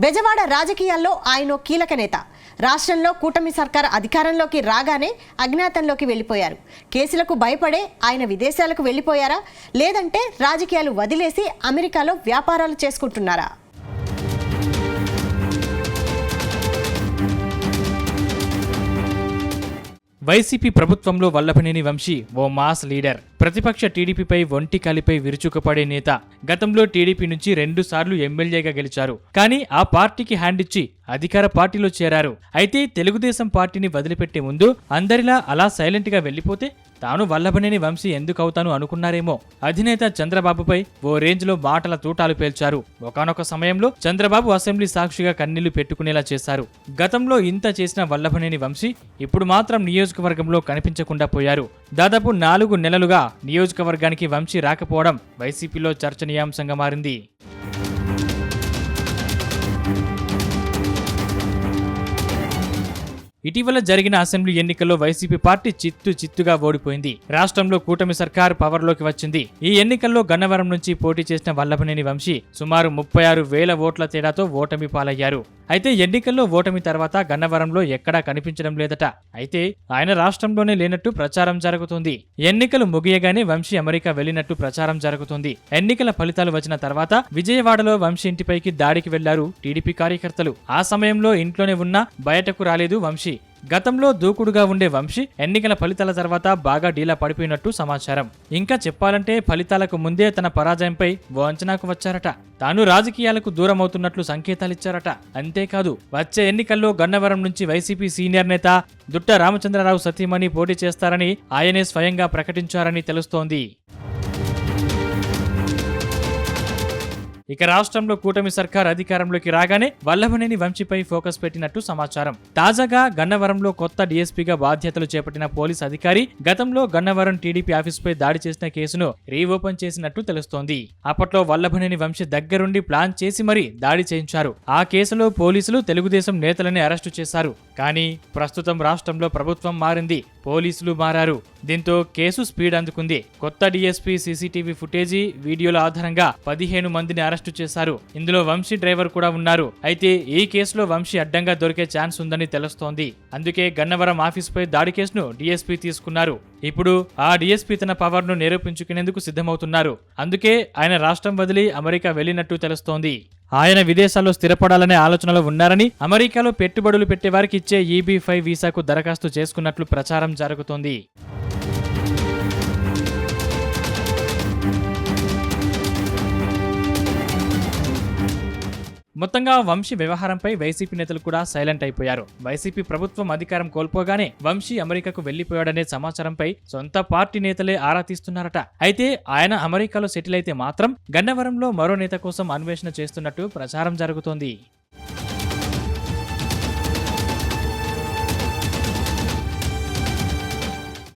బెజవాడ రాజకీయాల్లో ఆయన కీలక నేత. రాష్ట్రంలో కూటమి సర్కార్ అధికారంలోకి రాగానే అజ్ఞాతంలోకి వెళ్లిపోయారు. కేసులకు భయపడే ఆయన విదేశాలకు వెళ్లిపోయారా, లేదంటే రాజకీయాలు వదిలేసి అమెరికాలో వ్యాపారాలు చేసుకుంటున్నారా? వైసీపీ ప్రభుత్వంలో వల్లభనేని వంశీ ఓ మాస్ లీడర్. ప్రతిపక్ష టీడీపీపై ఒంటి కాలిపై విరుచుకుపడే నేత. గతంలో టీడీపీ నుంచి 2 సార్లు ఎమ్మెల్యేగా గెలిచారు. కానీ ఆ పార్టీకి హ్యాండ్ ఇచ్చి అధికార పార్టీలో చేరారు. అయితే తెలుగుదేశం పార్టీని వదిలిపెట్టే ముందు అందరిలా అలా సైలెంట్ గా వెళ్లిపోతే తాను వల్లభనేని వంశీ ఎందుకవుతాను అనుకున్నారేమో. అధినేత చంద్రబాబుపై ఓ రేంజ్ లో మాటల తూటాలు పేల్చారు. ఒకానొక సమయంలో చంద్రబాబు అసెంబ్లీ సాక్షిగా కన్నీళ్లు పెట్టుకునేలా చేశారు. గతంలో ఇంత చేసిన వల్లభనేని వంశీ ఇప్పుడు మాత్రం నియోజకవర్గంలో కనిపించకుండా పోయారు. దాదాపు 4 నెలలుగా నియోజకవర్గానికి వంశీ రాకపోవడం వైసీపీలో చర్చనీయాంశంగా మారింది. ఇటీవల జరిగిన అసెంబ్లీ ఎన్నికల్లో వైసీపీ పార్టీ చిత్తుగా ఓడిపోయింది. రాష్ట్రంలో కూటమి సర్కార్ పవర్లోకి వచ్చింది. ఈ ఎన్నికల్లో గన్నవరం నుంచి పోటీ చేసిన వల్లభనేని వంశీ సుమారు 36,000 ఓట్ల తేడాతో ఓటమి పాలయ్యారు. అయితే ఎన్నికల్లో ఓటమి తర్వాత గన్నవరంలో ఎక్కడా కనిపించడం లేదట. అయితే ఆయన రాష్ట్రంలోనే లేనట్టు ప్రచారం జరుగుతుంది. ఎన్నికలు ముగియగానే వంశీ అమెరికా వెళ్లినట్టు ప్రచారం జరుగుతుంది. ఎన్నికల ఫలితాలు వచ్చిన తర్వాత విజయవాడలో వంశీ ఇంటిపైకి దాడికి వెళ్లారు టీడీపీ కార్యకర్తలు. ఆ సమయంలో ఇంట్లోనే ఉన్నా బయటకు రాలేదు వంశీ. గతంలో దూకుడుగా ఉండే వంశీ ఎన్నికల ఫలితాల తర్వాత బాగా డీలా పడిపోయినట్టు సమాచారం. ఇంకా చెప్పాలంటే ఫలితాలకు ముందే తన పరాజయంపై ఓ అంచనాకు వచ్చారట. తాను రాజకీయాలకు దూరమవుతున్నట్లు సంకేతాలిచ్చారట. అంతేకాదు వచ్చే ఎన్నికల్లో గన్నవరం నుంచి వైసీపీ సీనియర్ నేత దుట్ట రామచంద్రరావు సతీమణి పోటీ చేస్తారని ఆయనే స్వయంగా ప్రకటించారని తెలుస్తోంది. ఇక రాష్ట్రంలో కూటమి సర్కార్ అధికారంలోకి రాగానే వల్లభనేని వంశీపై ఫోకస్ పెట్టినట్టు సమాచారం. తాజాగా గన్నవరంలో కొత్త డీఎస్పీగా బాధ్యతలు చేపట్టిన పోలీస్ అధికారి గతంలో గన్నవరం టీడీపీ ఆఫీసుపై దాడి చేసిన కేసును రీఓపెన్ చేసినట్టు తెలుస్తోంది. అప్పట్లో వల్లభనేని వంశీ దగ్గరుండి ప్లాన్ చేసి మరీ దాడి చేయించారు. ఆ కేసులో పోలీసులు తెలుగుదేశం నేతలని అరెస్టు చేశారు. కానీ ప్రస్తుతం రాష్ట్రంలో ప్రభుత్వం మారింది, పోలీసులు మారారు. దీంతో కేసు స్పీడ్ అందుకుంది. కొత్త డీఎస్పీ సీసీటీవీ ఫుటేజీ, వీడియోల ఆధారంగా 15 మందిని అరెస్టు చేశారు. ఇందులో వంశీ డ్రైవర్ కూడా ఉన్నారు. అయితే ఈ కేసులో వంశీ అడ్డంగా దొరికే ఛాన్స్ ఉందని తెలుస్తోంది. అందుకే గన్నవరం ఆఫీసుపై దాడి కేసును డీఎస్పీ తీసుకున్నారు. ఇప్పుడు ఆ డీఎస్పీ తన పవర్ ను నిరూపించుకునేందుకు సిద్ధమవుతున్నారు. అందుకే ఆయన రాష్ట్రం వదిలి అమెరికా వెళ్లినట్టు తెలుస్తోంది. ఆయన విదేశాల్లో స్థిరపడాలనే ఆలోచనలో ఉన్నారని, అమెరికాలో పెట్టుబడులు పెట్టే వారికి ఇచ్చే EB-5 వీసాకు దరఖాస్తు చేసుకున్నట్లు ప్రచారం జరుగుతోంది. మొత్తంగా వంశీ వ్యవహారంపై వైసీపీ నేతలు కూడా సైలెంట్ అయిపోయారు. వైసీపీ ప్రభుత్వం అధికారం కోల్పోగానే వంశీ అమెరికాకు వెళ్లిపోయాడనే సమాచారంపై సొంత పార్టీ నేతలే ఆరా తీస్తున్నారట. అయితే ఆయన అమెరికాలో సెటిల్ అయితే మాత్రం గన్నవరంలో మరో నేత కోసం అన్వేషణ చేస్తున్నట్టు ప్రచారం జరుగుతోంది.